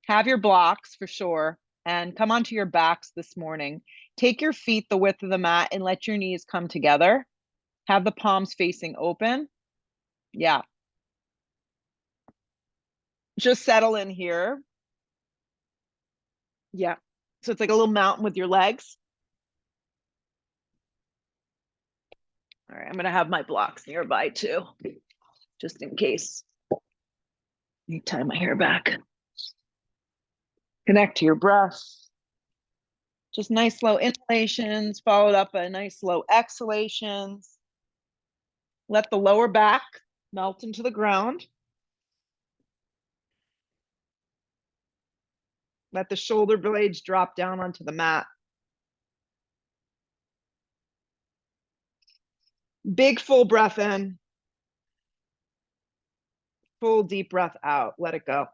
Have your blocks for sure and come onto your backs this morning. Take your feet the width of the mat and let your knees come together. Have the palms facing open. Yeah. Just settle in here. Yeah. So it's like a little mountain with your legs. All right, I'm going to have my blocks nearby too, just in case. Let me tie my hair back. Connect to your breath. Just nice slow inhalations, followed up by nice slow exhalations. Let the lower back melt into the ground. Let the shoulder blades drop down onto the mat. Big full breath in. Full deep breath out. Let it go.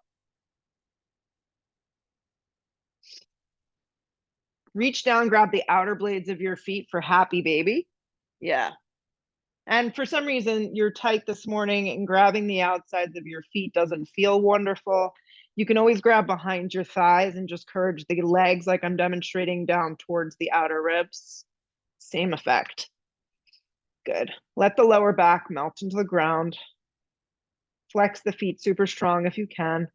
Reach down, grab the outer blades of your feet for happy baby. Yeah. And for some reason, you're tight this morning and grabbing the outsides of your feet doesn't feel wonderful. You can always grab behind your thighs and just curge the legs like I'm demonstrating down towards the outer ribs. Same effect. Good. Let the lower back melt into the ground. Flex the feet super strong if you can.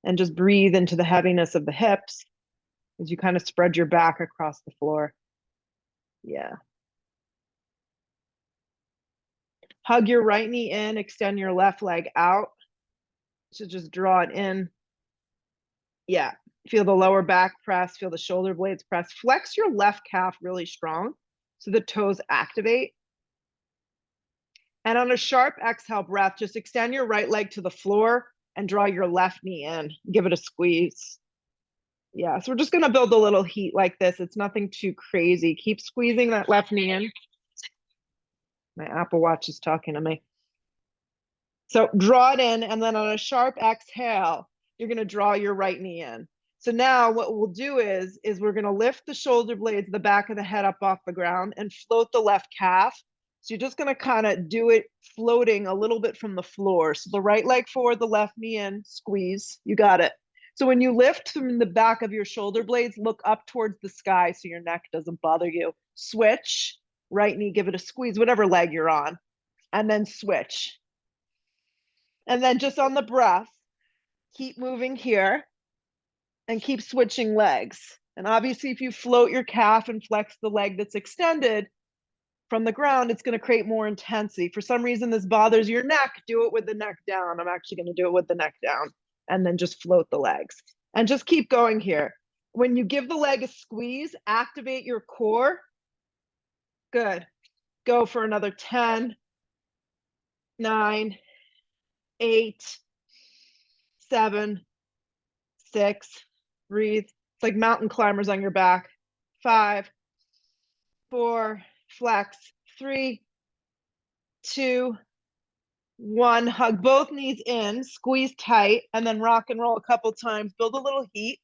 And just breathe into the heaviness of the hips as you kind of spread your back across the floor. Yeah. Hug your right knee in, extend your left leg out. So just draw it in. Yeah. Feel the lower back press, feel the shoulder blades press. Flex your left calf really strong so the toes activate. And on a sharp exhale breath, just extend your right leg to the floor and draw your left knee in. Give it a squeeze. Yeah, so we're just gonna build a little heat like this. It's nothing too crazy. Keep squeezing that left knee in. My Apple Watch is talking to me. So draw it in, and then on a sharp exhale, you're gonna draw your right knee in. So now what we'll do is we're gonna lift the shoulder blades, the back of the head up off the ground and float the left calf. So you're just gonna kind of do it floating a little bit from the floor. So the right leg forward, the left knee in, squeeze, you got it. So when you lift from the back of your shoulder blades, look up towards the sky so your neck doesn't bother you. Switch, right knee, give it a squeeze, whatever leg you're on, and then switch. And then just on the breath, keep moving here and keep switching legs. And obviously, if you float your calf and flex the leg that's extended from the ground, it's going to create more intensity. For some reason, this bothers your neck, do it with the neck down. I'm actually going to do it with the neck down and then just float the legs. And just keep going here. When you give the leg a squeeze, activate your core. Good. Go for another 10, 9, 8, 7, 6, breathe. It's like mountain climbers on your back. 5, 4, flex. 3, 2, 1. Hug both knees in, squeeze tight, and then rock and roll a couple times. Build a little heat.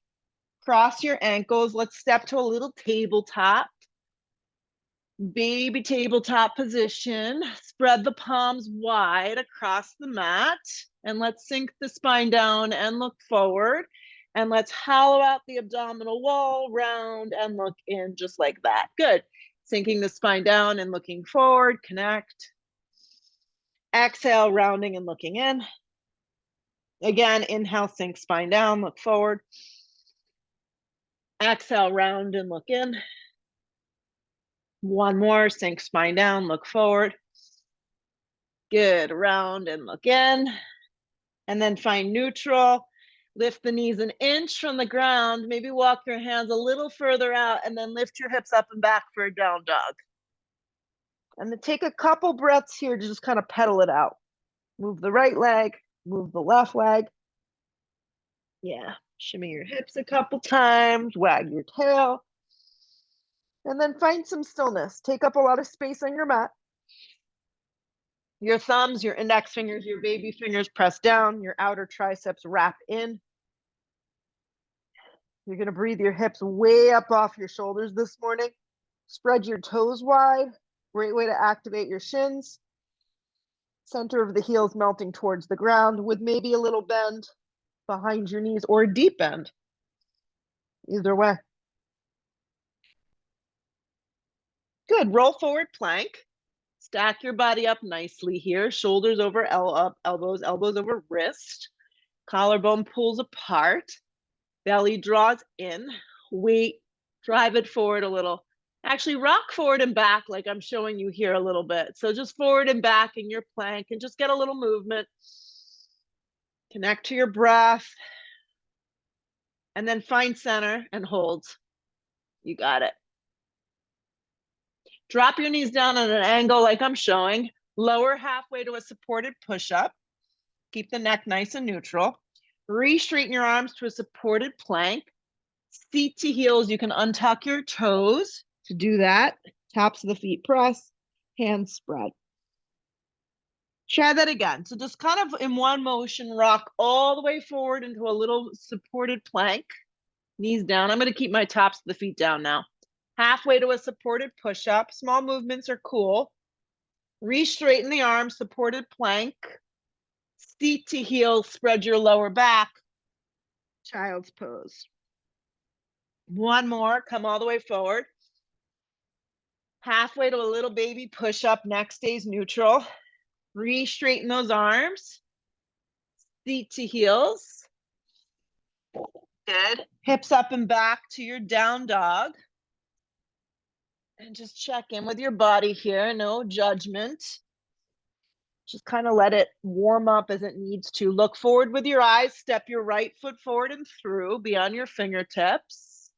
Cross your ankles. Let's step to a little tabletop. Baby tabletop position. Spread the palms wide across the mat. And let's sink the spine down and look forward. And let's hollow out the abdominal wall, round and look in just like that. Good. Sinking the spine down and looking forward, connect. Exhale, rounding and looking in. Again, inhale, sink spine down, look forward. Exhale, round and look in. One more, sink spine down, look forward. Good, round and look in. And then find neutral. Lift the knees an inch from the ground. Maybe walk your hands a little further out and then lift your hips up and back for a down dog. And then take a couple breaths here to just kind of pedal it out. Move the right leg, move the left leg. Yeah, shimmy your hips a couple times, wag your tail. And then find some stillness. Take up a lot of space on your mat. Your thumbs, your index fingers, your baby fingers press down, your outer triceps wrap in. You're gonna breathe your hips way up off your shoulders this morning. Spread your toes wide. Great way to activate your shins. Center of the heels melting towards the ground with maybe a little bend. behind your knees or deep bend. Either way. Good. Roll forward plank. Stack your body up nicely here. Shoulders over elbows, elbows over wrist. Collarbone pulls apart. Belly draws in. Weight, drive it forward a little. Actually, rock forward and back like I'm showing you here a little bit. So just forward and back in your plank and just get a little movement. Connect to your breath. And then find center and hold. You got it. Drop your knees down at an angle like I'm showing. Lower halfway to a supported push-up. Keep the neck nice and neutral. Re-straighten your arms to a supported plank. Feet to heels. You can untuck your toes. To do that, tops of the feet press, hands spread. Try that again. So just kind of in one motion, rock all the way forward into a little supported plank. Knees down. I'm going to keep my tops of the feet down now. Halfway to a supported push-up. Small movements are cool. Re-straighten the arms, supported plank. Seat to heel, spread your lower back. Child's pose. One more, come all the way forward. Halfway to a little baby push-up, neck stays neutral. Re-straighten those arms. Seat to heels. Good. Hips up and back to your down dog. And just check in with your body here, no judgment. Just kind of let it warm up as it needs to. Look forward with your eyes, step your right foot forward and through, beyond your fingertips.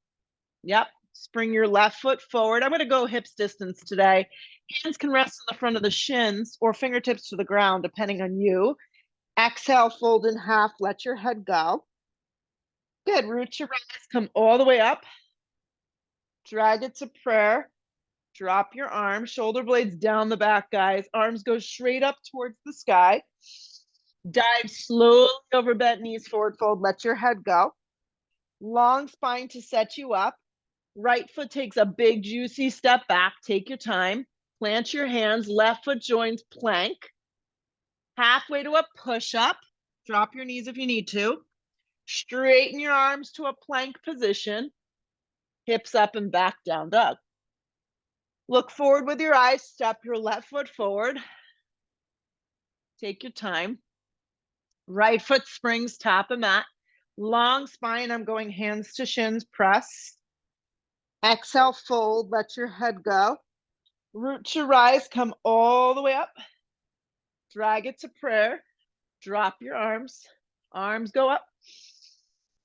Yep, spring your left foot forward. I'm gonna go hips distance today. Hands can rest on the front of the shins or fingertips to the ground, depending on you. Exhale, fold in half, let your head go. Good, root your rise, come all the way up. Drag it to prayer. Drop your arms, shoulder blades down the back, guys. Arms go straight up towards the sky. Dive slowly over bent knees, forward fold, let your head go. Long spine to set you up. Right foot takes a big juicy step back, take your time. Plant your hands, left foot joins plank. Halfway to a push-up. Drop your knees if you need to. Straighten your arms to a plank position. Hips up and back, down dog. Look forward with your eyes, step your left foot forward. Take your time. Right foot springs, top of mat. Long spine, I'm going hands to shins, press. Exhale, fold, let your head go. Root to rise, come all the way up. Drag it to prayer. Drop your arms. Arms go up.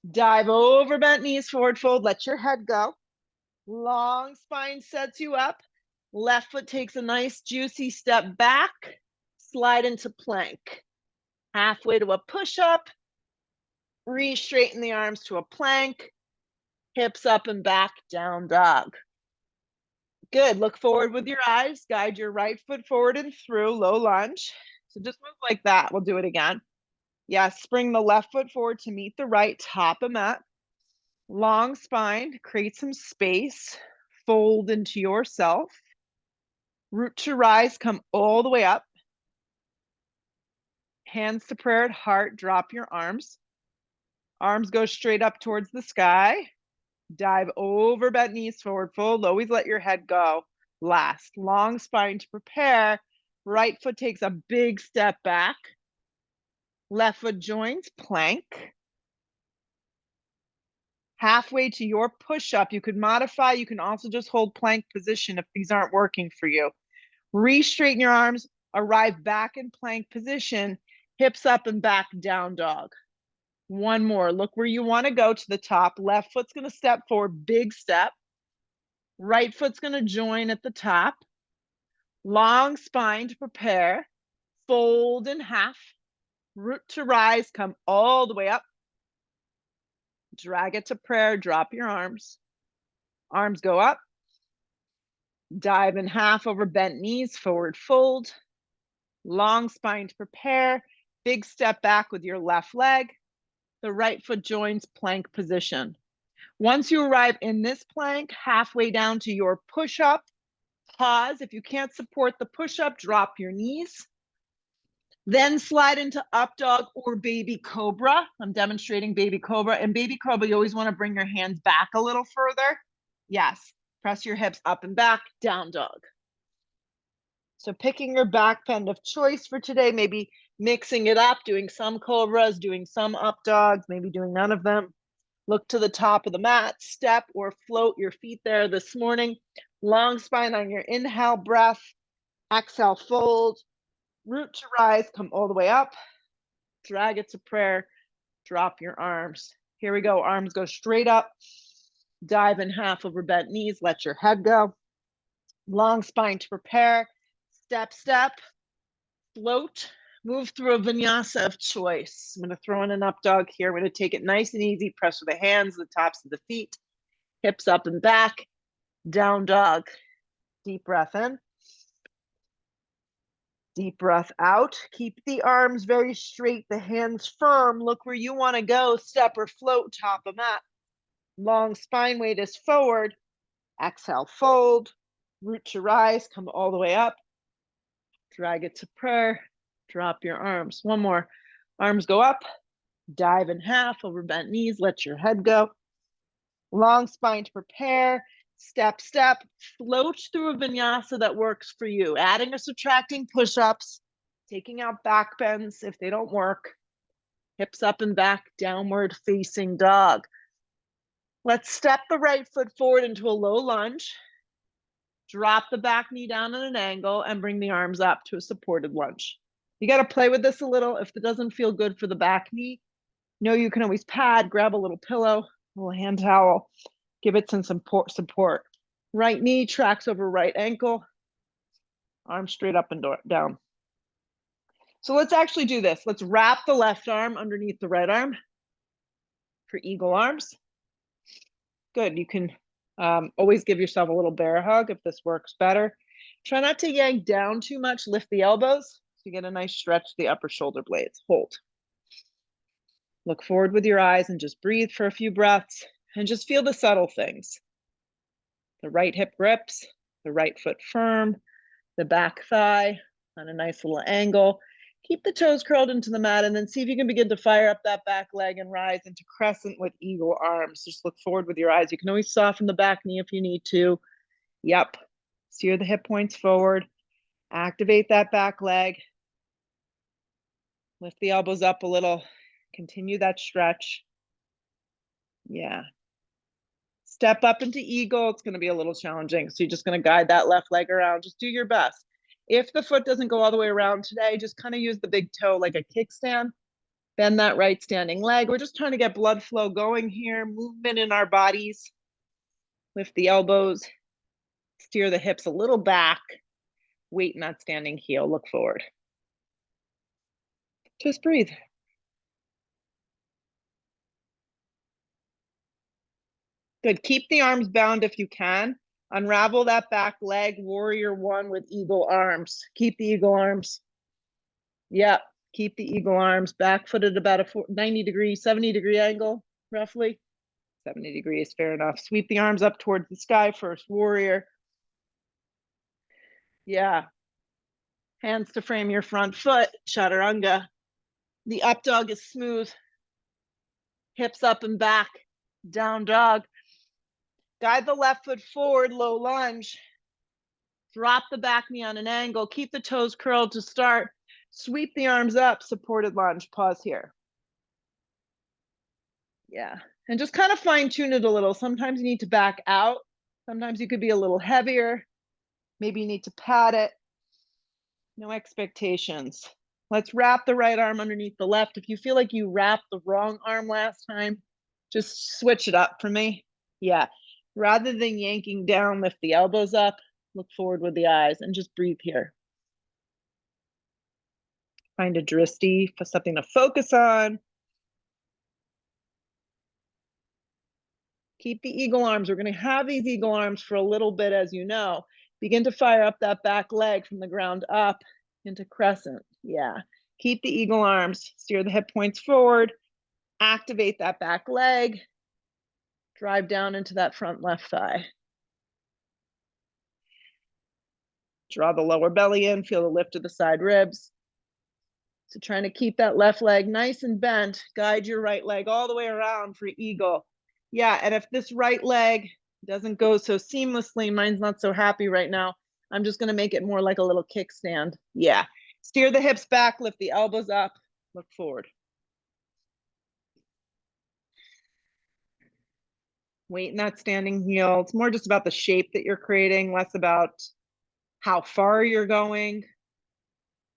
Dive over bent knees, forward fold, let your head go. Long spine sets you up. Left foot takes a nice juicy step back. Slide into plank. Halfway to a push-up. Re-straighten the arms to a plank. Hips up and back, down dog. Good, look forward with your eyes. Guide your right foot forward and through, low lunge. So just move like that. We'll do it again. Yes, spring the left foot forward to meet the right, top of mat. Long spine, create some space. Fold into yourself. Root to rise, come all the way up. Hands to prayer at heart, drop your arms. Arms go straight up towards the sky. Dive over bent knees, forward fold. Always let your head go. Last, long spine to prepare. Right foot takes a big step back. Left foot joins, plank. Halfway to your push-up, you could modify. You can also just hold plank position if these aren't working for you. Re-straighten your arms, arrive back in plank position, hips up and back, down dog. One more, look where you wanna go to the top. Left foot's gonna step forward, big step. Right foot's gonna join at the top. Long spine to prepare. Fold in half. Root to rise, come all the way up. Drag it to prayer, drop your arms. Arms go up. Dive in half over bent knees, forward fold. Long spine to prepare. Big step back with your left leg. The right foot joins plank position. Once you arrive in this plank, halfway down to your push-up, pause. If you can't support the push-up, drop your knees. Then slide into up dog or baby cobra. I'm demonstrating baby cobra. And baby cobra, you always want to bring your hands back a little further. Yes, press your hips up and back, down dog. So picking your back bend of choice for today, maybe mixing it up, doing some cobras, doing some up dogs, maybe doing none of them. Look to the top of the mat, step or float your feet there this morning. Long spine on your inhale breath. Exhale, fold. Root to rise, come all the way up. Drag it to prayer. Drop your arms. Here we go. Arms go straight up. Dive in half over bent knees. Let your head go. Long spine to prepare. Step, step. Float. Move through a vinyasa of choice. I'm going to throw in an up dog here. I'm going to take it nice and easy. Press with the hands, the tops of the feet. Hips up and back. Down dog. Deep breath in. Deep breath out. Keep the arms very straight, the hands firm. Look where you want to go. Step or float, top of mat. Long spine weight is forward. Exhale, fold. Root to rise, come all the way up. Drag it to prayer. Drop your arms. One more. Arms go up. Dive in half over bent knees. Let your head go. Long spine to prepare. Step, step, float through a vinyasa that works for you. Adding or subtracting push-ups, taking out back bends if they don't work. Hips up and back, downward facing dog. Let's step the right foot forward into a low lunge. Drop the back knee down at an angle and bring the arms up to a supported lunge. You got to play with this a little. If it doesn't feel good for the back knee, you can always pad, grab a little pillow, a little hand towel. Give it some support. Right knee tracks over right ankle. Arm straight up and down. So let's actually do this. Let's wrap the left arm underneath the right arm for eagle arms. Good. You can always give yourself a little bear hug if this works better. Try not to yank down too much. Lift the elbows so you get a nice stretch to the upper shoulder blades. Hold. Look forward with your eyes and just breathe for a few breaths and just feel the subtle things. The right hip grips, the right foot firm, the back thigh on a nice little angle. Keep the toes curled into the mat and then see if you can begin to fire up that back leg and rise into crescent with eagle arms. Just look forward with your eyes. You can always soften the back knee if you need to. Yep. Steer the hip points forward. Activate that back leg. Lift the elbows up a little. Continue that stretch. Yeah. Step up into eagle. It's going to be a little challenging. So you're just going to guide that left leg around. Just do your best. If the foot doesn't go all the way around today, just kind of use the big toe like a kickstand. Bend that right standing leg. We're just trying to get blood flow going here. Movement in our bodies. Lift the elbows. Steer the hips a little back. Weight in that standing heel. Look forward. Just breathe. Good. Keep the arms bound if you can. Unravel that back leg, warrior one with eagle arms. Keep the eagle arms. Yep. Keep the eagle arms. Back foot at about a 90 degree, 70 degree angle, roughly. 70 degrees, fair enough. Sweep the arms up towards the sky first, warrior. Yeah. Hands to frame your front foot, chaturanga. The up dog is smooth. Hips up and back, down dog. Guide the left foot forward, low lunge. Drop the back knee on an angle. Keep the toes curled to start. Sweep the arms up, supported lunge. Pause here. Yeah. And just kind of fine tune it a little. Sometimes you need to back out. Sometimes you could be a little heavier. Maybe you need to pad it. No expectations. Let's wrap the right arm underneath the left. If you feel like you wrapped the wrong arm last time, just switch it up for me. Yeah. Rather than yanking down, lift the elbows up, look forward with the eyes, and just breathe here. Find a drishti, something to focus on. Keep the eagle arms. We're going to have these eagle arms for a little bit, as you know. Begin to fire up that back leg from the ground up into crescent. Yeah. Keep the eagle arms. Steer the hip points forward. Activate that back leg. Drive down into that front left thigh. Draw the lower belly in. Feel the lift of the side ribs. So trying to keep that left leg nice and bent, guide your right leg all the way around for eagle. Yeah, and if this right leg doesn't go so seamlessly, mine's not so happy right now, I'm just gonna make it more like a little kickstand. Yeah, steer the hips back, lift the elbows up, look forward. Weight in that standing heel. It's more just about the shape that you're creating, less about how far you're going,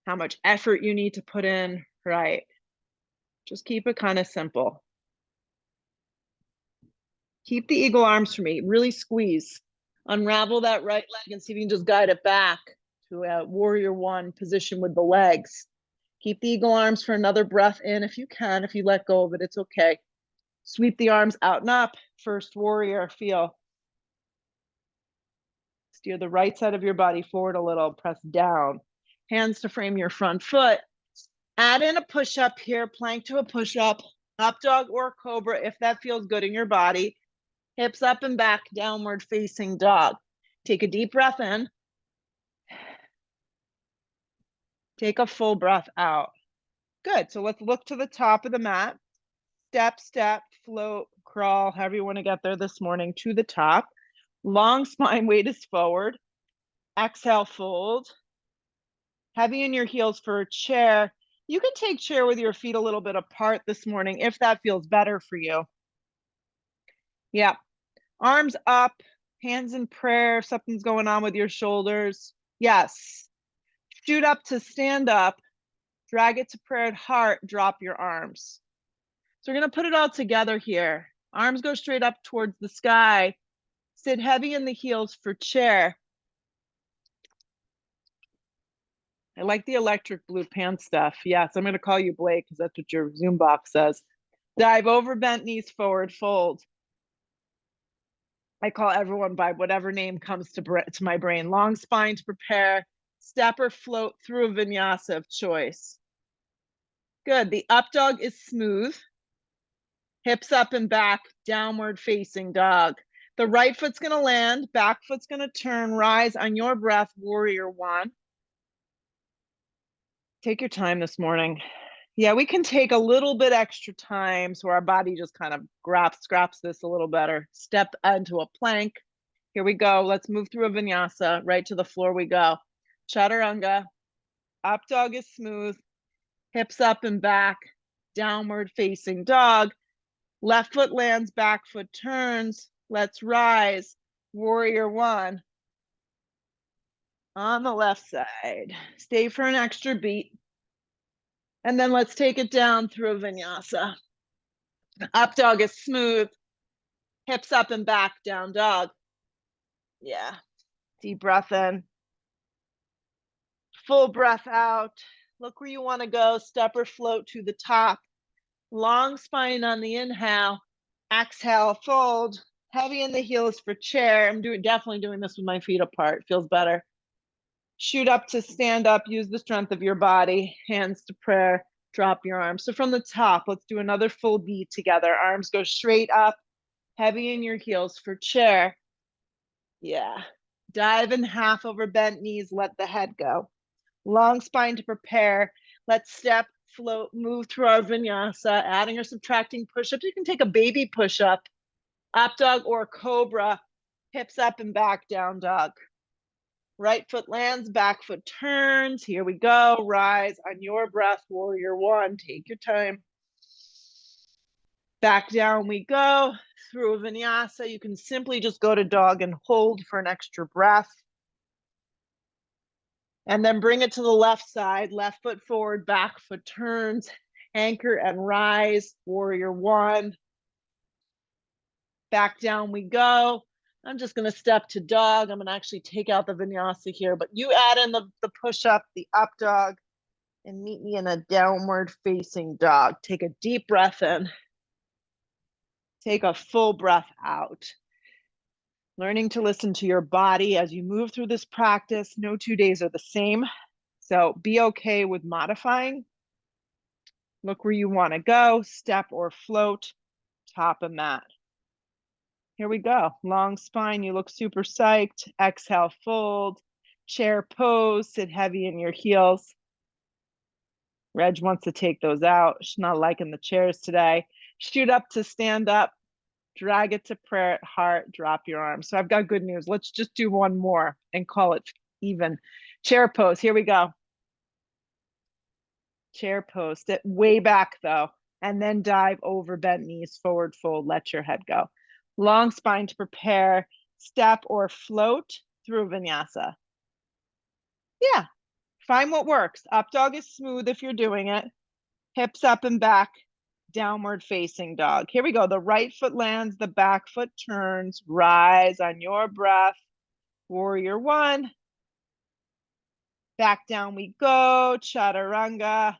how much effort you need to put in, right? Just keep it kind of simple. Keep the eagle arms for me, really squeeze. Unravel that right leg and see if you can just guide it back to a warrior one position with the legs. Keep the eagle arms for another breath in if you can. If you let go of it, it's okay. Sweep the arms out and up. First warrior, feel. Steer the right side of your body forward a little, press down. Hands to frame your front foot. Add in a push-up here, plank to a push-up, up dog or cobra if that feels good in your body. Hips up and back, downward facing dog. Take a deep breath in. Take a full breath out. Good, so let's look to the top of the mat. Step, step, float, crawl, however you want to get there this morning to the top. Long spine, weight is forward. Exhale, fold. Heavy in your heels for a chair. You can take chair with your feet a little bit apart this morning if that feels better for you. Yeah, arms up, hands in prayer, if something's going on with your shoulders. Yes, shoot up to stand up, drag it to prayer at heart, drop your arms. So we're gonna put it all together here. Arms go straight up towards the sky. Sit heavy in the heels for chair. I like the electric blue pants stuff. Yes, I'm gonna call you Blake because that's what your Zoom box says. Dive over, bent knees forward, fold. I call everyone by whatever name comes to my brain. Long spine to prepare. Step or float through a vinyasa of choice. Good, the up dog is smooth. Hips up and back, downward facing dog. The right foot's gonna land, back foot's gonna turn, rise on your breath, warrior one. Take your time this morning. Yeah, we can take a little bit extra time so our body just kind of scraps this a little better. Step into a plank. Here we go. Let's move through a vinyasa. Right to the floor we go. Chaturanga. Up dog is smooth. Hips up and back. Downward facing dog. Left foot lands, back foot turns. Let's rise. Warrior one. On the left side. Stay for an extra beat. And then let's take it down through a vinyasa. Up dog is smooth. Hips up and back, down dog. Yeah. Deep breath in. Full breath out. Look where you want to go. Step or float to the top. Long spine on the inhale. Exhale, fold. Heavy in the heels for chair. I'm definitely doing this with my feet apart. Feels better. Shoot up to stand up. Use the strength of your body. Hands to prayer. Drop your arms. So from the top, let's do another full beat together. Arms go straight up. Heavy in your heels for chair. Yeah. Dive in half over bent knees. Let the head go. Long spine to prepare. Let's step, float, move through our vinyasa, adding or subtracting push-ups. You can take a baby push-up, up dog or cobra, hips up and back, down dog. Right foot lands, back foot turns. Here we go. Rise on your breath, warrior one. Take your time. Back down we go. Through a vinyasa, you can simply just go to dog and hold for an extra breath. And then bring it to the left side, left foot forward, back foot turns, anchor and rise, warrior one. Back down we go. I'm just gonna step to dog. I'm gonna actually take out the vinyasa here, but you add in the push-up, the up dog, and meet me in a downward facing dog. Take a deep breath in. Take a full breath out. Learning to listen to your body as you move through this practice. No 2 days are the same. So be okay with modifying. Look where you want to go, step or float, top of mat. Here we go. Long spine, you look super psyched. Exhale, fold. Chair pose, sit heavy in your heels. Reg wants to take those out. She's not liking the chairs today. Shoot up to stand up. Drag it to prayer at heart. Drop your arms. So I've got good news. Let's just do one more and call it even. Chair pose. Here we go. Chair pose. Sit way back though. And then dive over, bent knees, forward fold. Let your head go. Long spine to prepare. Step or float through vinyasa. Yeah. Find what works. Up dog is smooth if you're doing it. Hips up and back, downward facing dog. Here we go. The right foot lands, the back foot turns. Rise on your breath. Warrior one. Back down we go. Chaturanga.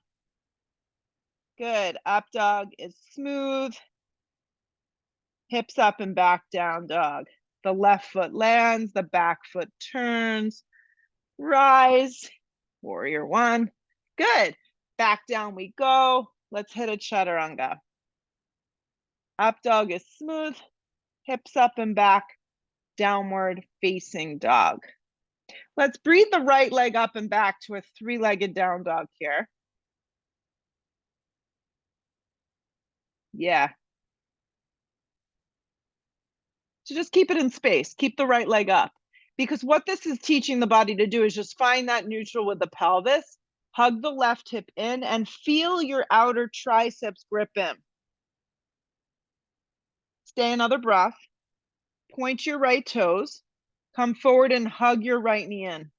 Good. Up dog is smooth. Hips up and back down dog. The left foot lands, the back foot turns. Rise. Warrior one. Good. Back down we go. Let's hit a chaturanga. Up dog is smooth. Hips up and back. Downward facing dog. Let's breathe the right leg up and back to a three-legged down dog here. Yeah. So just keep it in space. Keep the right leg up. Because what this is teaching the body to do is just find that neutral with the pelvis. Hug the left hip in and feel your outer triceps grip in. Stay another breath. Point your right toes. Come forward and hug your right knee in.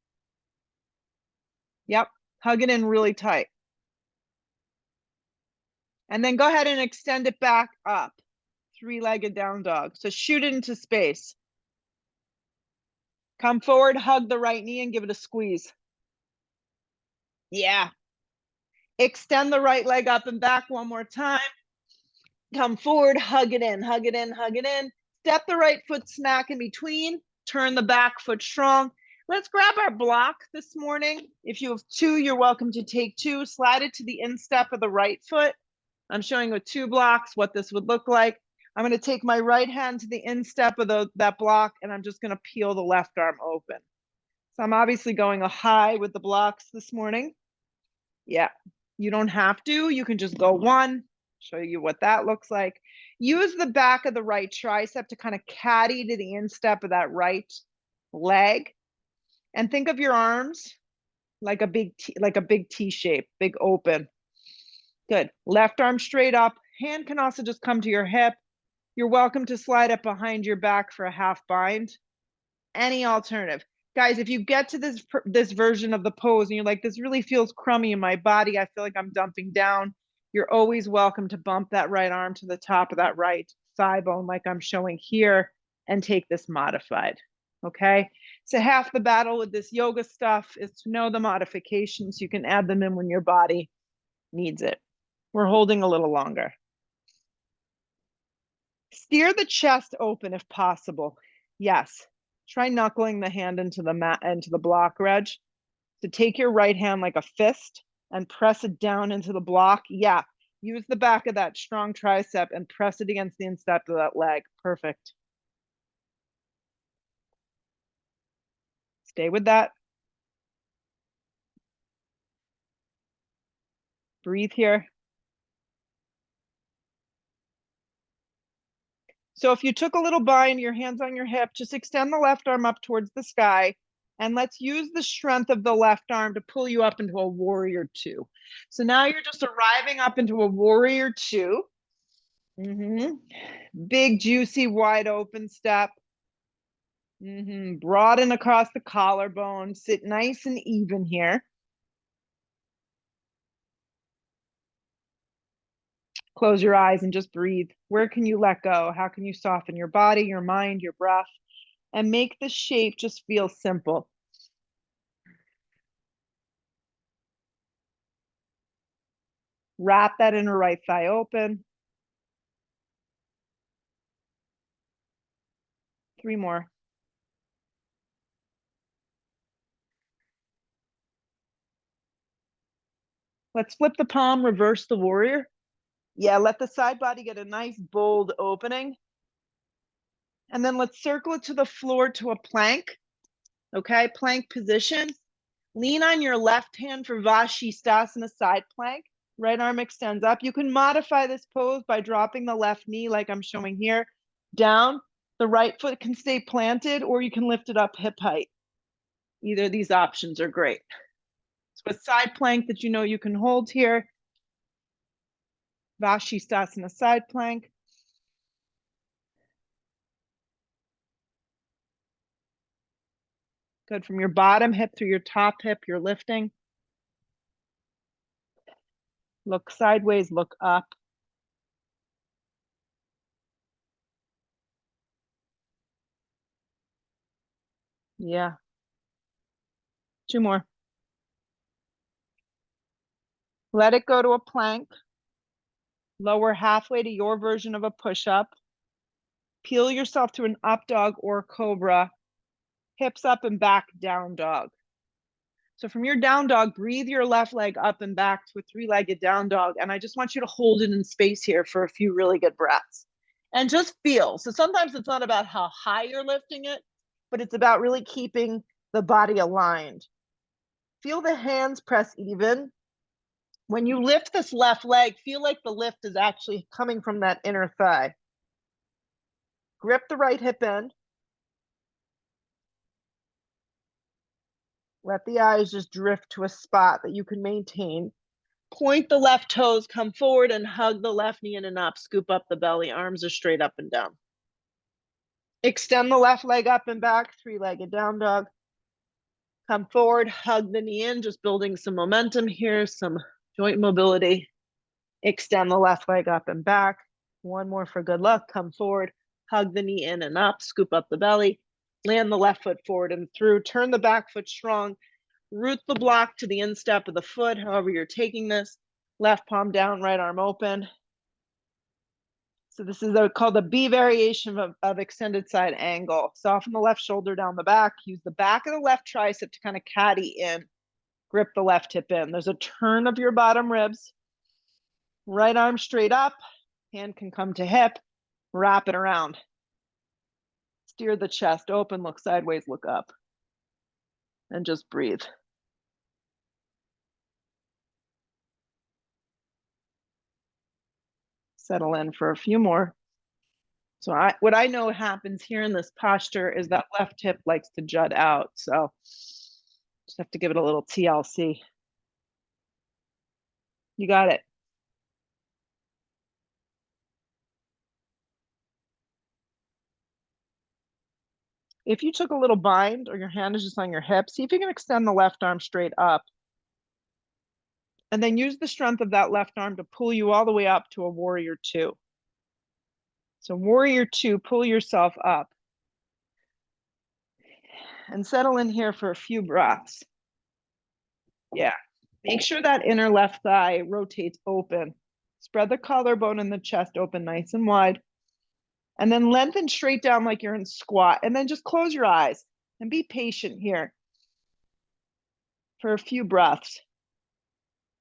Yep, hug it in really tight. And then go ahead and extend it back up. Three-legged down dog. So shoot it into space. Come forward, hug the right knee and give it a squeeze. Yeah. Extend the right leg up and back one more time. Come forward, hug it in, hug it in, hug it in. Step the right foot smack in between. Turn the back foot strong. Let's grab our block this morning. If you have two, you're welcome to take two. Slide it to the instep of the right foot. I'm showing with two blocks what this would look like. I'm going to take my right hand to the instep of that block, and I'm just going to peel the left arm open. So I'm obviously going a high with the blocks this morning. Yeah, you don't have to. You can just go one. Show you what that looks like. Use the back of the right tricep to kind of caddy to the instep of that right leg. And think of your arms like a big T shape, big open. Good. Left arm straight up. Hand can also just come to your hip. You're welcome to slide it behind your back for a half bind. Any alternative. Guys, if you get to this version of the pose and you're like, this really feels crummy in my body, I feel like I'm dumping down, you're always welcome to bump that right arm to the top of that right thigh bone like I'm showing here and take this modified, okay? So half the battle with this yoga stuff is to know the modifications. You can add them in when your body needs it. We're holding a little longer. Steer the chest open if possible. Yes. Try knuckling the hand into the mat, into the block, Reg. So take your right hand like a fist and press it down into the block. Yeah. Use the back of that strong tricep and press it against the instep of that leg. Perfect. Stay with that. Breathe here. So if you took a little bind, your hands on your hip, just extend the left arm up towards the sky. And let's use the strength of the left arm to pull you up into a warrior two. So now you're just arriving up into a warrior two. Big, juicy, wide open step. Broaden across the collarbone. Sit nice and even here. Close your eyes and just breathe. Where can you let go? How can you soften your body, your mind, your breath, and make the shape just feel simple? Wrap that inner right thigh open. 3 more. Let's flip the palm, reverse the warrior. Yeah, let the side body get a nice bold opening. And then let's circle it to the floor to a plank. Okay, plank position. Lean on your left hand for Vashisthasana side plank. Right arm extends up. You can modify this pose by dropping the left knee like I'm showing here down. The right foot can stay planted, or you can lift it up hip height. Either of these options are great. So a side plank that you know you can hold here. Vashisthasana side plank. Good. From your bottom hip through your top hip, you're lifting. Look sideways, look up. Yeah. 2 more. Let it go to a plank. Lower halfway to your version of a push-up. Peel yourself to an up dog or cobra. Hips up and back, down dog. So from your down dog, breathe your left leg up and back to a 3-legged down dog. And I just want you to hold it in space here for a few really good breaths. And just feel. So sometimes it's not about how high you're lifting it, but it's about really keeping the body aligned. Feel the hands press even. When you lift this left leg, feel like the lift is actually coming from that inner thigh. Grip the right hip in. Let the eyes just drift to a spot that you can maintain. Point the left toes, come forward and hug the left knee in and up. Scoop up the belly, arms are straight up and down. Extend the left leg up and back, 3-legged down dog. Come forward, hug the knee in, just building some momentum here, some joint mobility. Extend the left leg up and back. One more for good luck. Come forward, hug the knee in and up, scoop up the belly. Land the left foot forward and through. Turn the back foot strong. Root the block to the instep of the foot, however you're taking this. Left palm down, right arm open. So this is called the B variation of extended side angle. Soften the left shoulder down the back. Use the back of the left tricep to kind of caddy in. Grip the left hip in. There's a turn of your bottom ribs. Right arm straight up. Hand can come to hip. Wrap it around. Steer the chest open. Look sideways, look up. And just breathe. Settle in for a few more. So what I know happens here in this posture is that left hip likes to jut out. So just have to give it a little TLC. You got it. If you took a little bind or your hand is just on your hip, see if you can extend the left arm straight up. And then use the strength of that left arm to pull you all the way up to a warrior 2. So warrior 2, pull yourself up. And settle in here for a few breaths. Yeah. Make sure that inner left thigh rotates open. Spread the collarbone and the chest open nice and wide. And then lengthen straight down like you're in squat. And then just close your eyes and be patient here for a few breaths.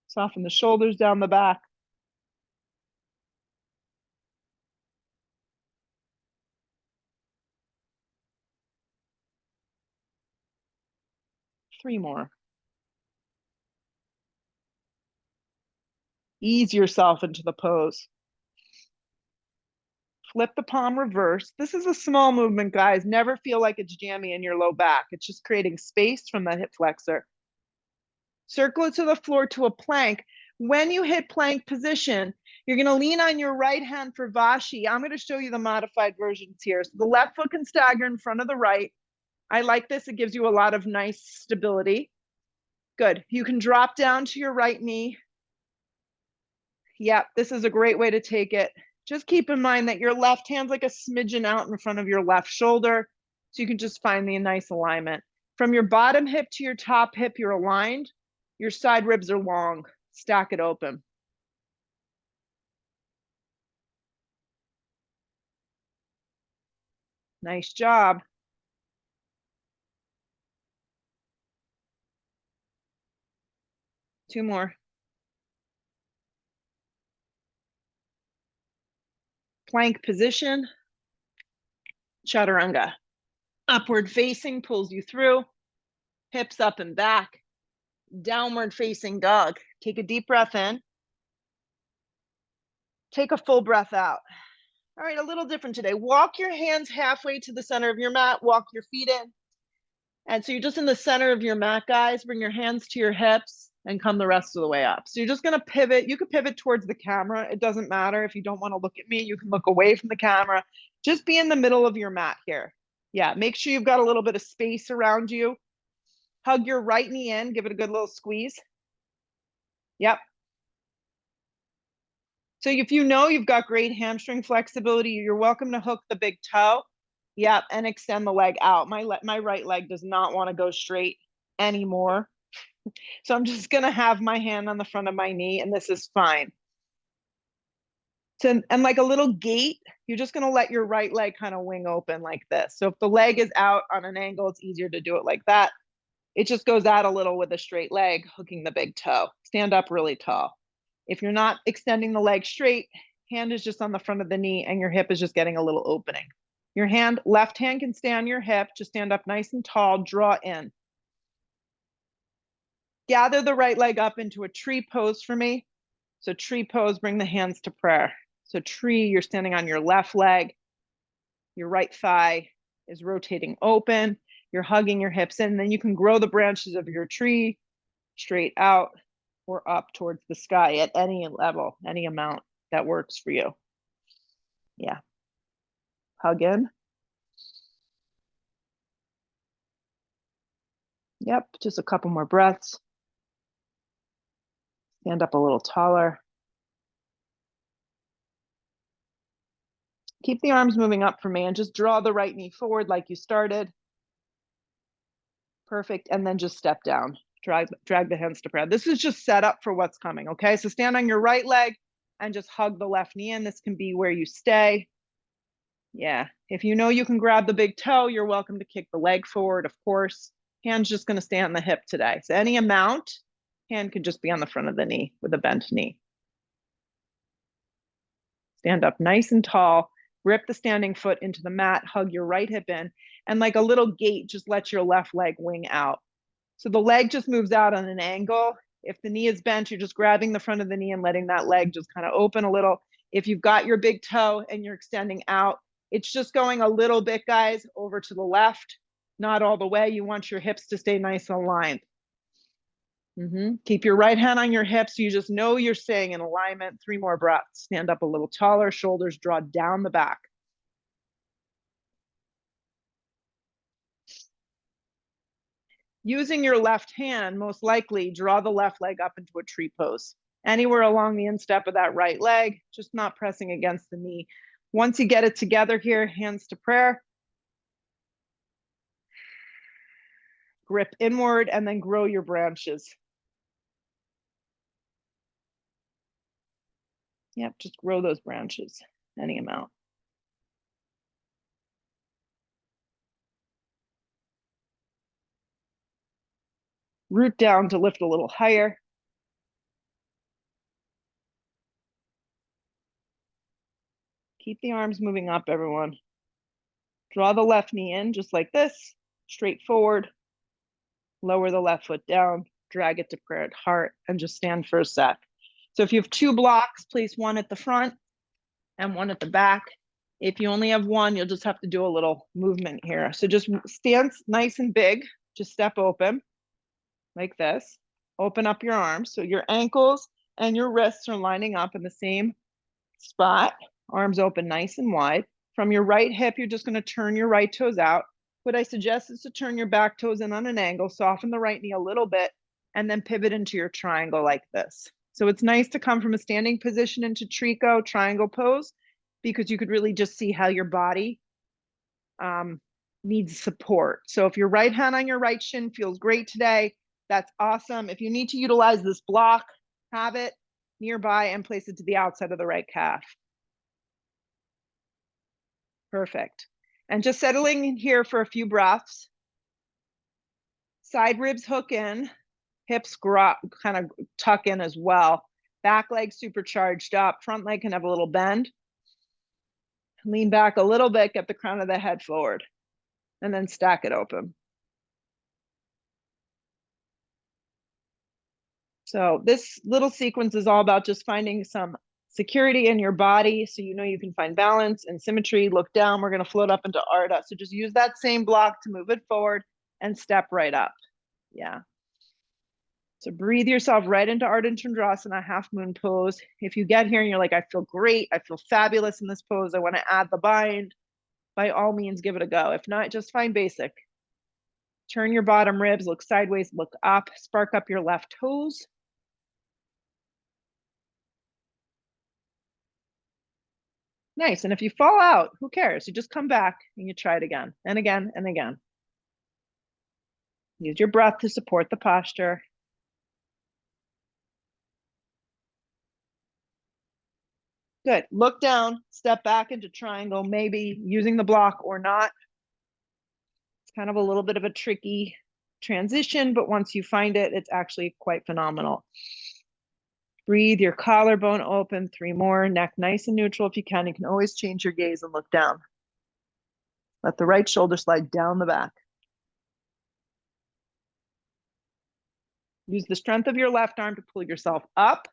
Soften the shoulders down the back. Three more. Ease yourself into the pose. Flip the palm reverse. This is a small movement, guys. Never feel like it's jammy in your low back. It's just creating space from the hip flexor. Circle it to the floor to a plank. When you hit plank position, you're going to lean on your right hand for Vashi. I'm going to show you the modified versions here. So the left foot can stagger in front of the right. I like this. It gives you a lot of nice stability. Good. You can drop down to your right knee. Yep, this is a great way to take it. Just keep in mind that your left hand's like a smidgen out in front of your left shoulder. So you can just find the nice alignment. From your bottom hip to your top hip, you're aligned. Your side ribs are long. Stack it open. Nice job. Two more. Plank position. Chaturanga. Upward facing pulls you through. Hips up and back. downward facing dog. Take a deep breath in. Take a full breath out. All right, a little different today. Walk your hands halfway to the center of your mat, walk your feet in. And so you're just in the center of your mat, guys. Bring your hands to your hips and come the rest of the way up. So you're just gonna pivot. You could pivot towards the camera. It doesn't matter. If you don't wanna look at me, you can look away from the camera. Just be in the middle of your mat here. Yeah, make sure you've got a little bit of space around you. Hug your right knee in, give it a good little squeeze. Yep. So if you know you've got great hamstring flexibility, you're welcome to hook the big toe. Yep, and extend the leg out. My right leg does not want to go straight anymore. So I'm just gonna have my hand on the front of my knee, and this is fine. So, and like a little gate, you're just gonna let your right leg kind of wing open like this. So if the leg is out on an angle, it's easier to do it like that. It just goes out a little with a straight leg, hooking the big toe. Stand up really tall. If you're not extending the leg straight, hand is just on the front of the knee and your hip is just getting a little opening. Your hand, left hand can stay on your hip, just stand up nice and tall, draw in. Gather the right leg up into a tree pose for me. So tree pose, bring the hands to prayer. So tree, you're standing on your left leg. Your right thigh is rotating open. You're hugging your hips in, and then you can grow the branches of your tree straight out or up towards the sky at any level, any amount that works for you. Yeah. Hug in. Yep, just a couple more breaths. Stand up a little taller. Keep the arms moving up for me and just draw the right knee forward like you started. Perfect, and then just step down. Drag the hands to prayer. This is just set up for what's coming, okay? So stand on your right leg and just hug the left knee in. This can be where you stay. Yeah, if you know you can grab the big toe, you're welcome to kick the leg forward, of course. Hand's just gonna stay on the hip today. So any amount, hand could just be on the front of the knee with a bent knee. Stand up nice and tall, grip the standing foot into the mat, hug your right hip in, and like a little gate, just let your left leg wing out. So the leg just moves out on an angle. If the knee is bent, you're just grabbing the front of the knee and letting that leg just kind of open a little. If you've got your big toe and you're extending out, it's just going a little bit, guys, over to the left, not all the way. You want your hips to stay nice and aligned. Keep your right hand on your hips. So you just know you're staying in alignment. 3 more breaths. Stand up a little taller, shoulders draw down the back. Using your left hand, most likely draw the left leg up into a tree pose. Anywhere along the instep of that right leg, just not pressing against the knee. Once you get it together here, hands to prayer. Grip inward and then grow your branches. Yep, just grow those branches, any amount. Root down to lift a little higher. Keep the arms moving up, everyone. Draw the left knee in just like this, straight forward. Lower the left foot down, drag it to prayer at heart, and just stand for a sec. So if you have 2 blocks, place one at the front and one at the back. If you only have one, you'll just have to do a little movement here. So just stand nice and big, just step open like this. Open up your arms. So your ankles and your wrists are lining up in the same spot. Arms open nice and wide. From your right hip, you're just gonna turn your right toes out. What I suggest is to turn your back toes in on an angle, soften the right knee a little bit, and then pivot into your triangle like this. So it's nice to come from a standing position into Trico, triangle pose, because you could really just see how your body needs support. So if your right hand on your right shin feels great today, that's awesome. If you need to utilize this block, have it nearby and place it to the outside of the right calf. Perfect. And just settling in here for a few breaths. Side ribs hook in, hips kind of tuck in as well. Back leg supercharged up, front leg can have a little bend. Lean back a little bit, get the crown of the head forward, and then stack it open. So this little sequence is all about just finding some security in your body so you know you can find balance and symmetry. Look down, we're going to float up into Ardha. So just use that same block to move it forward and step right up. Yeah. So breathe yourself right into Ardha Chandrasana, half moon pose. If you get here and you're like, I feel great, I feel fabulous in this pose, I want to add the bind, by all means, give it a go. If not, just find basic. Turn your bottom ribs, look sideways, look up, spark up your left toes. Nice. And if you fall out, who cares? You just come back and you try it again and again and again. Use your breath to support the posture. Good. Look down, step back into triangle, maybe using the block or not. It's kind of a little bit of a tricky transition, but once you find it, it's actually quite phenomenal. Breathe your collarbone open, 3 more, neck nice and neutral if you can. You can always change your gaze and look down. Let the right shoulder slide down the back. Use the strength of your left arm to pull yourself up.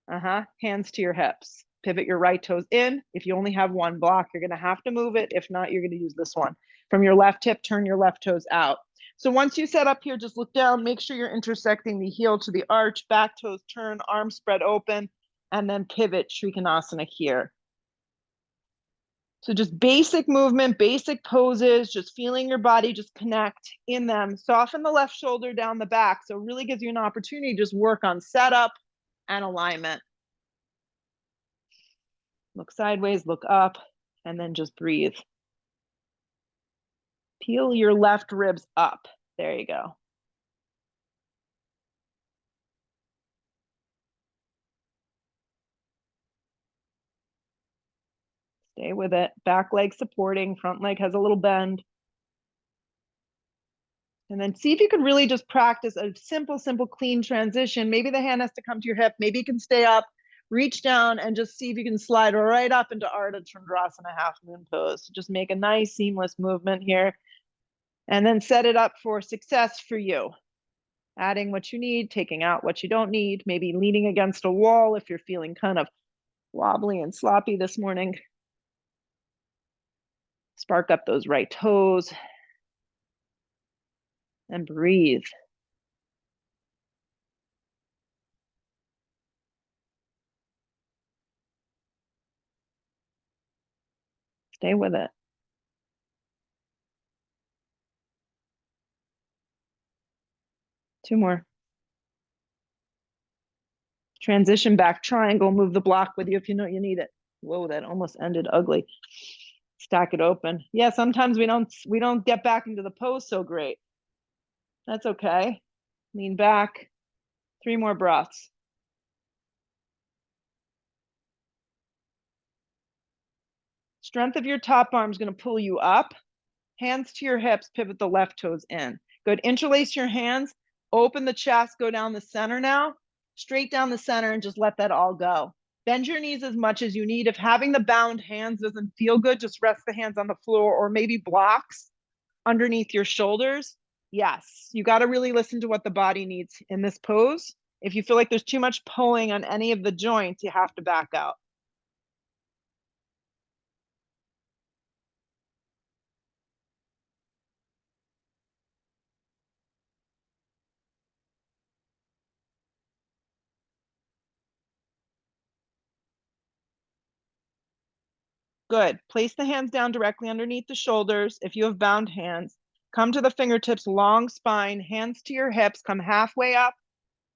Hands to your hips. Pivot your right toes in. If you only have one block, you're gonna have to move it. If not, you're gonna use this one. From your left hip, turn your left toes out. So once you set up here, just look down, make sure you're intersecting the heel to the arch, back toes turn, arms spread open, and then pivot Srikonasana here. So just basic movement, basic poses, just feeling your body just connect in them. Soften the left shoulder down the back. So it really gives you an opportunity to just work on setup and alignment. Look sideways, look up, and then just breathe. Peel your left ribs up. There you go. Stay with it. Back leg supporting, front leg has a little bend. And then see if you could really just practice a simple, clean transition. Maybe the hand has to come to your hip. Maybe you can stay up, reach down, and just see if you can slide right up into Ardha Chandrasana, half moon pose. So just make a nice, seamless movement here. And then set it up for success for you. Adding what you need, taking out what you don't need, maybe leaning against a wall if you're feeling kind of wobbly and sloppy this morning. Spark up those right toes and breathe. Stay with it. Two more. Transition back triangle, move the block with you if you know you need it. Whoa, that almost ended ugly. Stack it open. Yeah, sometimes we don't get back into the pose so great. That's okay. Lean back. 3 more breaths. Strength of your top arm is going to pull you up. Hands to your hips, pivot the left toes in. Good. Interlace your hands, open the chest, go down the center now, straight down the center, and just let that all go. Bend your knees as much as you need. If having the bound hands doesn't feel good, just rest the hands on the floor or maybe blocks underneath your shoulders. Yes, you got to really listen to what the body needs in this pose. If you feel like there's too much pulling on any of the joints, you have to back out. Good. Place the hands down directly underneath the shoulders. If you have bound hands, come to the fingertips, long spine, hands to your hips, come halfway up,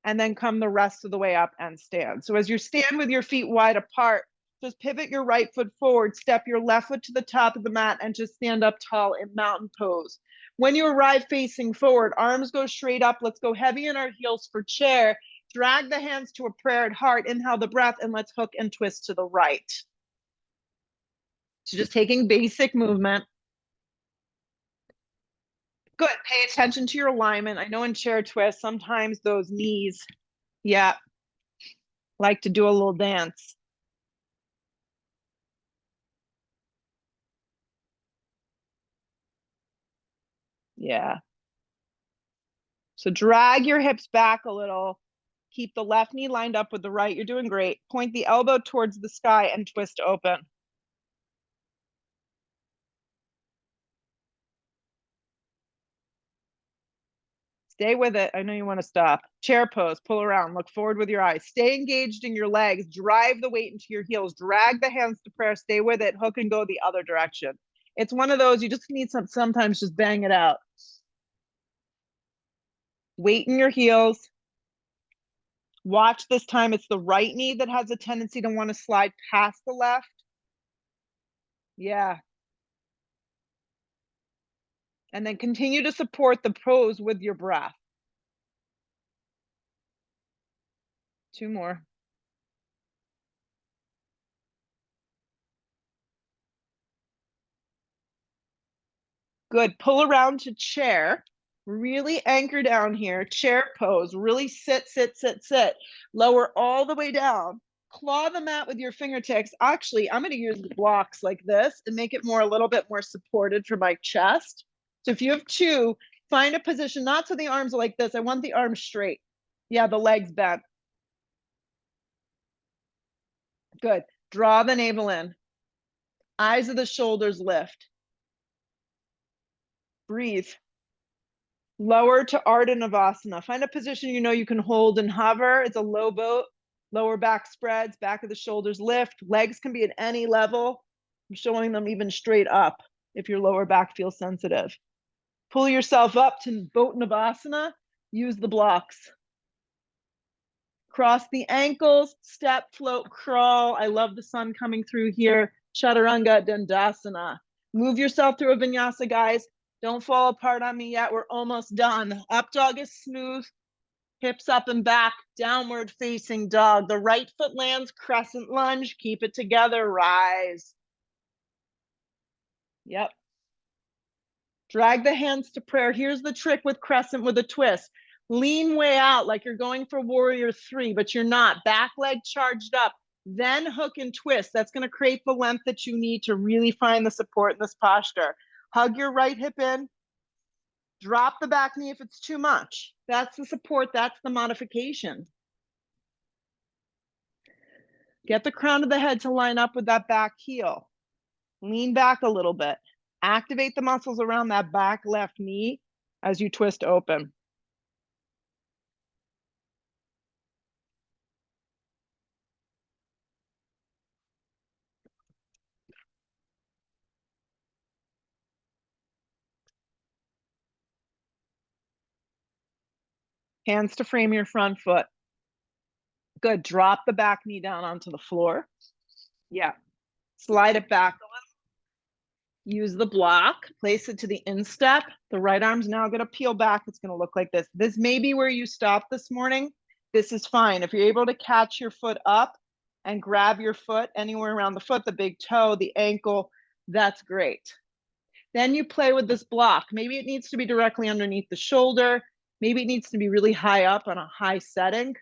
and then come the rest of the way up and stand. So as you stand with your feet wide apart, just pivot your right foot forward, step your left foot to the top of the mat, and just stand up tall in mountain pose. When you arrive facing forward, arms go straight up. Let's go heavy in our heels for chair. Drag the hands to a prayer at heart. Inhale the breath, and let's hook and twist to the right. So just taking basic movement. Good. Pay attention to your alignment. I know in chair twist, sometimes those knees, yeah, like to do a little dance. Yeah. So drag your hips back a little. Keep the left knee lined up with the right. You're doing great. Point the elbow towards the sky and twist open. Stay with it. I know you want to stop. Chair pose, pull around, look forward with your eyes. Stay engaged in your legs. Drive the weight into your heels. Drag the hands to prayer. Stay with it. Hook and go the other direction. It's one of those, you just need sometimes just bang it out. Weight in your heels. Watch this time. It's the right knee that has a tendency to want to slide past the left. Yeah. And then continue to support the pose with your breath. 2 more. Good. Pull around to chair. Really anchor down here. Chair pose. Really sit, sit, sit, sit. Lower all the way down. Claw the mat with your fingertips. Actually, I'm going to use blocks like this and make it a little bit more supported for my chest. So if you have 2, find a position, not so the arms are like this. I want the arms straight. Yeah, the legs bent. Good. Draw the navel in. Eyes of the shoulders lift. Breathe. Lower to Ardha Navasana. Find a position you know you can hold and hover. It's a low boat. Lower back spreads, back of the shoulders lift. Legs can be at any level. I'm showing them even straight up if your lower back feels sensitive. Pull yourself up to boat Navasana. Use the blocks. Cross the ankles, step, float, crawl. I love the sun coming through here. Chaturanga Dandasana. Move yourself through a vinyasa, guys. Don't fall apart on me yet. We're almost done. Up dog is smooth. Hips up and back. Downward facing dog. The right foot lands, crescent lunge. Keep it together. Rise. Yep. Drag the hands to prayer. Here's the trick with crescent with a twist. Lean way out like you're going for warrior 3, but you're not. Back leg charged up. Then hook and twist. That's going to create the length that you need to really find the support in this posture. Hug your right hip in. Drop the back knee if it's too much. That's the support. That's the modification. Get the crown of the head to line up with that back heel. Lean back a little bit. Activate the muscles around that back left knee as you twist open. Hands to frame your front foot. Good. Drop the back knee down onto the floor. Yeah. Slide it back. Use the block. Place it to the instep. The right arm's now going to peel back. It's going to look like this. This may be where you stopped this morning. This is fine. If you're able to catch your foot up and grab your foot anywhere around the foot, the big toe, the ankle, that's great. Then you play with this block. Maybe it needs to be directly underneath the shoulder. Maybe it needs to be really high up on a high setting.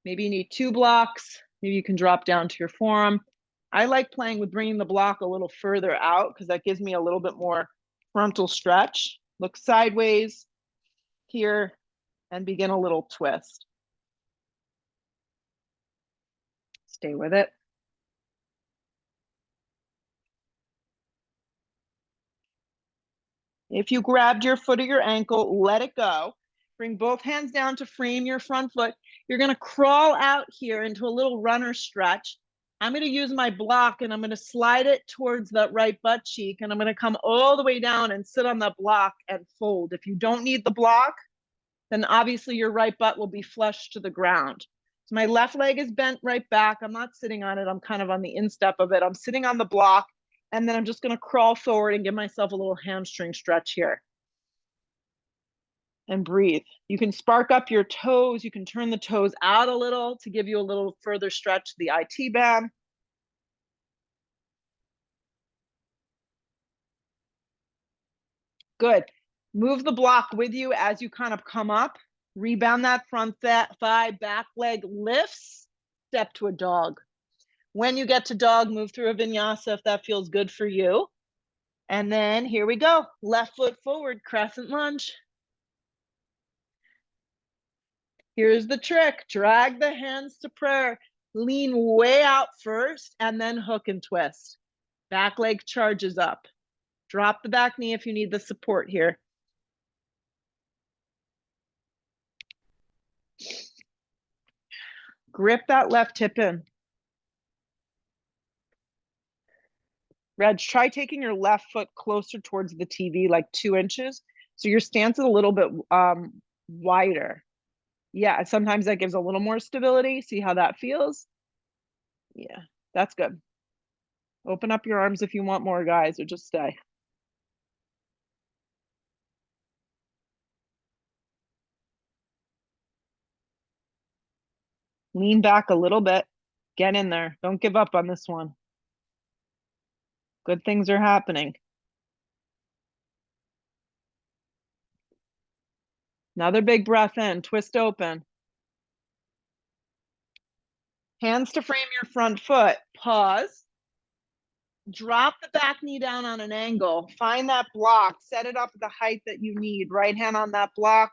Maybe you need 2 blocks. Maybe you can drop down to your forearm. I like playing with bringing the block a little further out because that gives me a little bit more frontal stretch. Look sideways here and begin a little twist. Stay with it. If you grabbed your foot or your ankle, let it go. Bring both hands down to frame your front foot. You're going to crawl out here into a little runner stretch. I'm going to use my block and I'm going to slide it towards that right butt cheek. And I'm going to come all the way down and sit on that block and fold. If you don't need the block, then obviously your right butt will be flush to the ground. So my left leg is bent right back. I'm not sitting on it. I'm kind of on the instep of it. I'm sitting on the block. And then I'm just going to crawl forward and give myself a little hamstring stretch here. And breathe. You can spark up your toes. You can turn the toes out a little to give you a little further stretch to the IT band. Good. Move the block with you as you kind of come up. Rebound that front thigh, back leg lifts, step to a dog. When you get to dog, move through a vinyasa if that feels good for you. And then here we go. Left foot forward, crescent lunge. Here's the trick. Drag the hands to prayer. Lean way out first and then hook and twist. Back leg charges up. Drop the back knee if you need the support here. Grip that left hip in. Reg, try taking your left foot closer towards the TV, like 2 inches. So your stance is a little bit wider. Yeah, sometimes that gives a little more stability. See how that feels? Yeah, that's good. Open up your arms if you want more, guys, or just stay. Lean back a little bit. Get in there. Don't give up on this one. Good things are happening. Another big breath in. Twist open. Hands to frame your front foot. Pause. Drop the back knee down on an angle. Find that block. Set it up at the height that you need. Right hand on that block.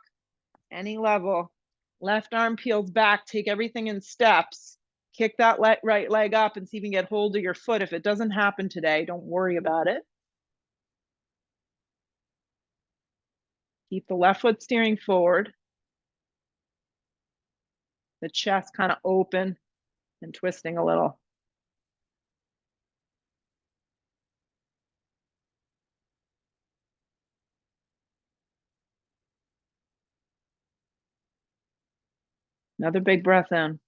Any level. Left arm peels back. Take everything in steps. Kick that right leg up and see if you can get hold of your foot. If it doesn't happen today, don't worry about it. Keep the left foot steering forward. The chest kind of open and twisting a little. Another big breath in.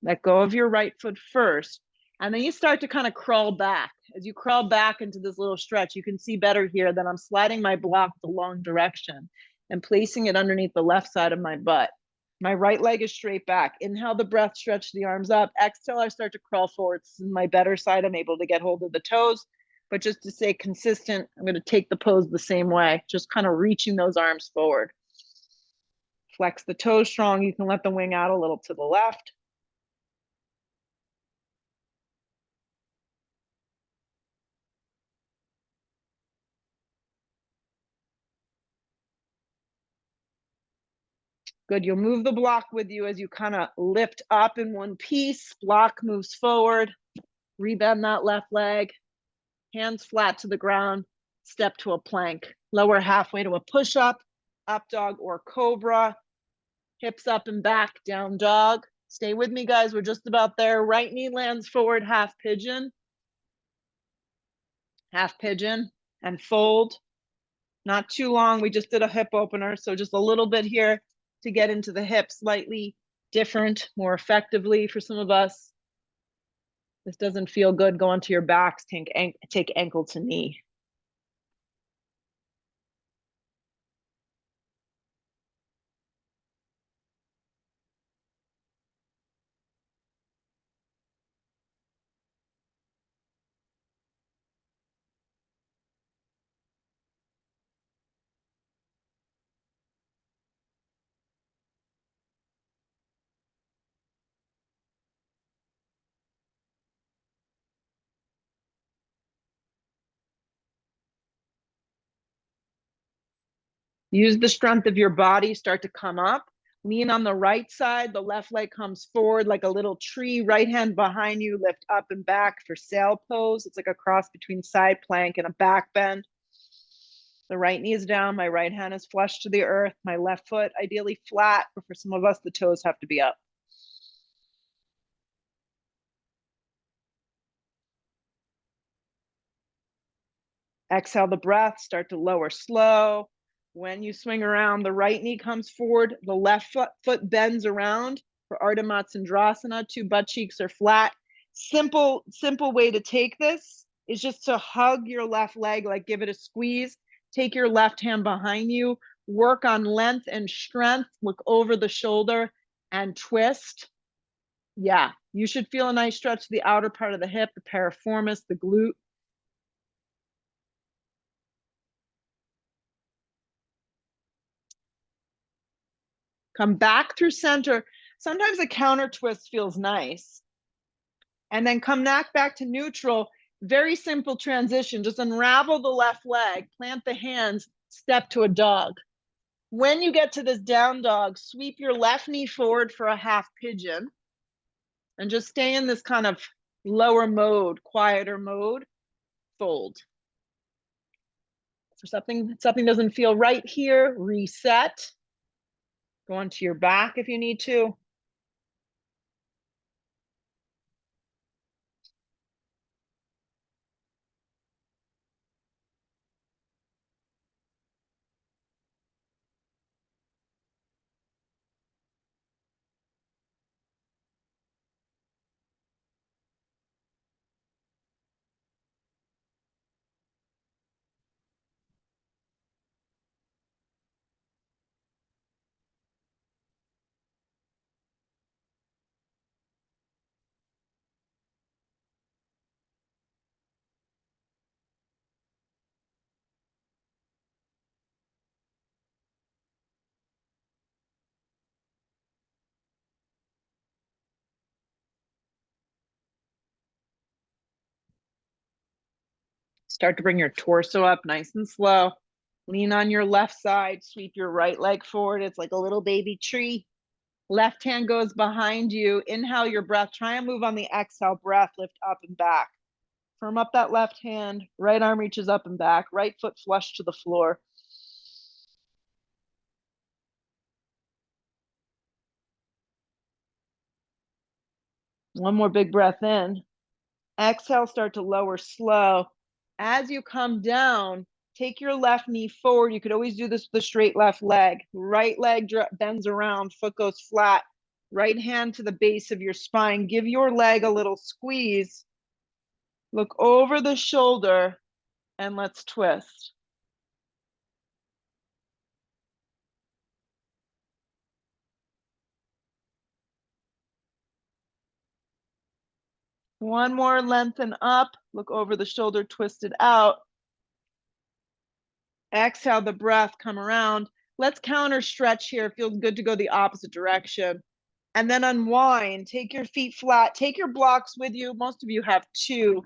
Let go of your right foot first. And then you start to kind of crawl back. As you crawl back into this little stretch, you can see better here that I'm sliding my block the long direction and placing it underneath the left side of my butt. My right leg is straight back. Inhale the breath, stretch the arms up. Exhale, I start to crawl forward. This is my better side. I'm able to get hold of the toes. But just to stay consistent, I'm going to take the pose the same way, just kind of reaching those arms forward. Flex the toes strong. You can let the wing out a little to the left. Good, you'll move the block with you as you kind of lift up in one piece. Block moves forward. Rebend that left leg. Hands flat to the ground. Step to a plank. Lower halfway to a push-up, up dog or cobra. Hips up and back, down dog. Stay with me, guys. We're just about there. Right knee lands forward, half pigeon. Half pigeon and fold. Not too long. We just did a hip opener, so just a little bit here to get into the hips slightly different, more effectively for some of us. This doesn't feel good. Go onto your backs, take ankle to knee. Use the strength of your body, start to come up. Lean on the right side, the left leg comes forward like a little tree, right hand behind you, lift up and back for sail pose. It's like a cross between side plank and a back bend. The right knee is down, my right hand is flush to the earth, my left foot ideally flat, but for some of us, the toes have to be up. Exhale the breath, start to lower slow. When you swing around, the right knee comes forward, the left foot bends around for Ardha Matsyendrasana. 2 butt cheeks are flat. Simple way to take this is just to hug your left leg, like give it a squeeze. Take your left hand behind you, work on length and strength, look over the shoulder and twist. Yeah, you should feel a nice stretch to the outer part of the hip, the piriformis, the glute. Come back through center. Sometimes a counter twist feels nice. And then come back to neutral. Very simple transition. Just unravel the left leg, plant the hands, step to a dog. When you get to this down dog, sweep your left knee forward for a half pigeon and just stay in this kind of lower mode, quieter mode, fold. If something doesn't feel right here, reset. Go onto your back if you need to. Start to bring your torso up nice and slow. Lean on your left side, sweep your right leg forward. It's like a little baby tree. Left hand goes behind you. Inhale your breath. Try and move on the exhale breath. Lift up and back. Firm up that left hand. Right arm reaches up and back. Right foot flush to the floor. One more big breath in. Exhale, start to lower slow. As you come down, take your left knee forward. You could always do this with the straight left leg. Right leg bends around, foot goes flat. Right hand to the base of your spine. Give your leg a little squeeze. Look over the shoulder and let's twist. One more, lengthen up. Look over the shoulder, twist it out. Exhale the breath, come around. Let's counter stretch here. It feels good to go the opposite direction. And then unwind. Take your feet flat. Take your blocks with you. Most of you have two.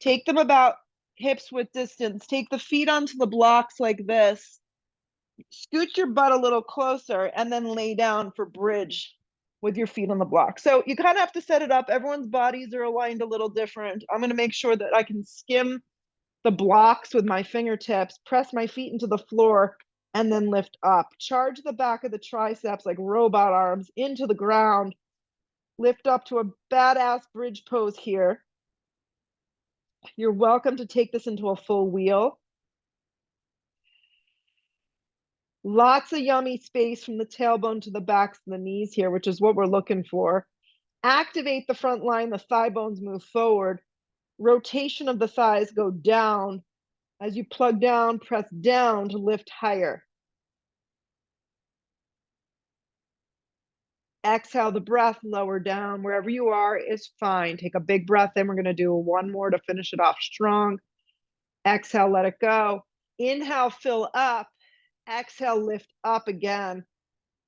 Take them about hips width distance. Take the feet onto the blocks like this. Scoot your butt a little closer and then lay down for bridge with your feet on the block. So you kind of have to set it up. Everyone's bodies are aligned a little different. I'm going to make sure that I can skim the blocks with my fingertips, press my feet into the floor, and then lift up. Charge the back of the triceps like robot arms into the ground. Lift up to a badass bridge pose here. You're welcome to take this into a full wheel. Lots of yummy space from the tailbone to the backs of the knees here, which is what we're looking for. Activate the front line, the thigh bones move forward. Rotation of the thighs go down. As you plug down, press down to lift higher. Exhale the breath, lower down. Wherever you are is fine. Take a big breath in. We're going to do one more to finish it off strong. Exhale, let it go. Inhale, fill up. Exhale, lift up again.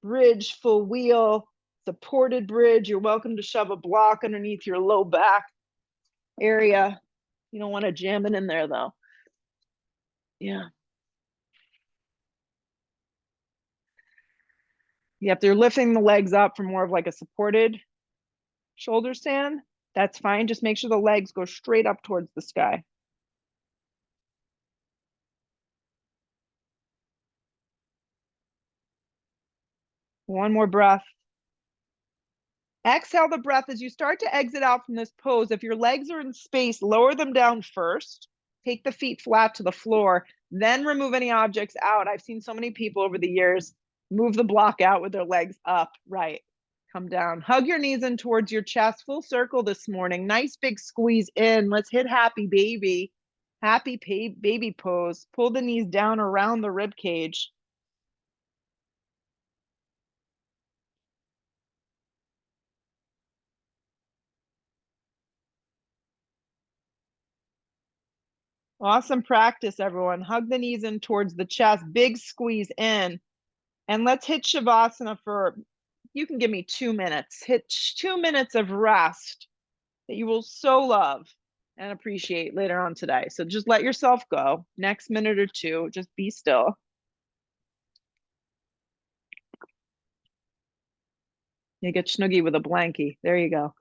Bridge, full wheel, supported bridge. You're welcome to shove a block underneath your low back area. You don't want to jam it in there though. Yeah. If they're lifting the legs up for more of like a supported shoulder stand, that's fine. Just make sure the legs go straight up towards the sky. One more breath. Exhale the breath as you start to exit out from this pose. If your legs are in space, lower them down first. Take the feet flat to the floor, then remove any objects out. I've seen so many people over the years move the block out with their legs up. Right. Come down. Hug your knees in towards your chest. Full circle this morning. Nice big squeeze in. Let's hit happy baby. Happy baby pose. Pull the knees down around the rib cage. Awesome practice, everyone. Hug the knees in towards the chest. Big squeeze in. And let's hit Shavasana for, you can give me 2 minutes. Hit 2 minutes of rest that you will so love and appreciate later on today. So just let yourself go. Next minute or two, just be still. You get snuggy with a blankie. There you go.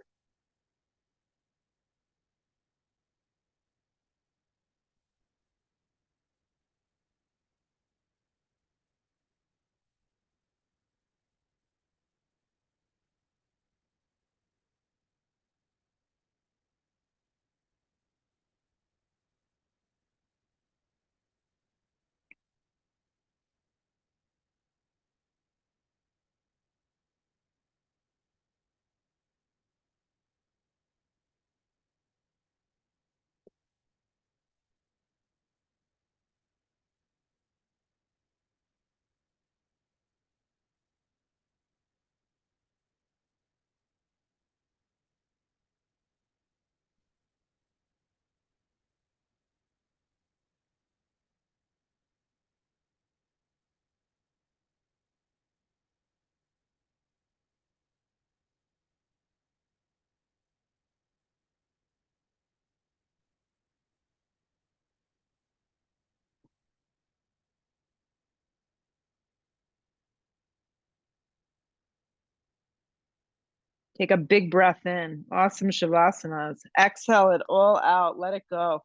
Take a big breath in. Awesome Shavasana. Exhale it all out. Let it go.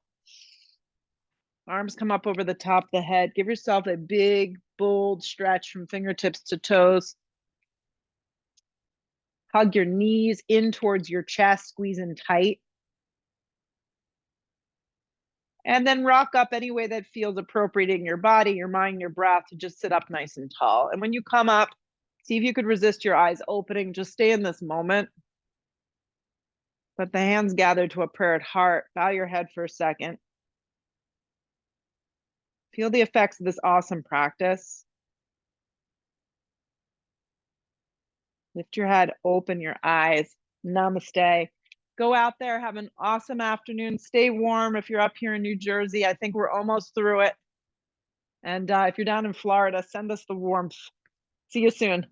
Arms come up over the top of the head. Give yourself a big, bold stretch from fingertips to toes. Hug your knees in towards your chest, squeezing tight. And then rock up any way that feels appropriate in your body, your mind, your breath, to just sit up nice and tall. And when you come up, see if you could resist your eyes opening. Just stay in this moment. Let the hands gather to a prayer at heart. Bow your head for a second. Feel the effects of this awesome practice. Lift your head, open your eyes. Namaste. Go out there, have an awesome afternoon. Stay warm if you're up here in New Jersey. I think we're almost through it. And if you're down in Florida, send us the warmth. See you soon.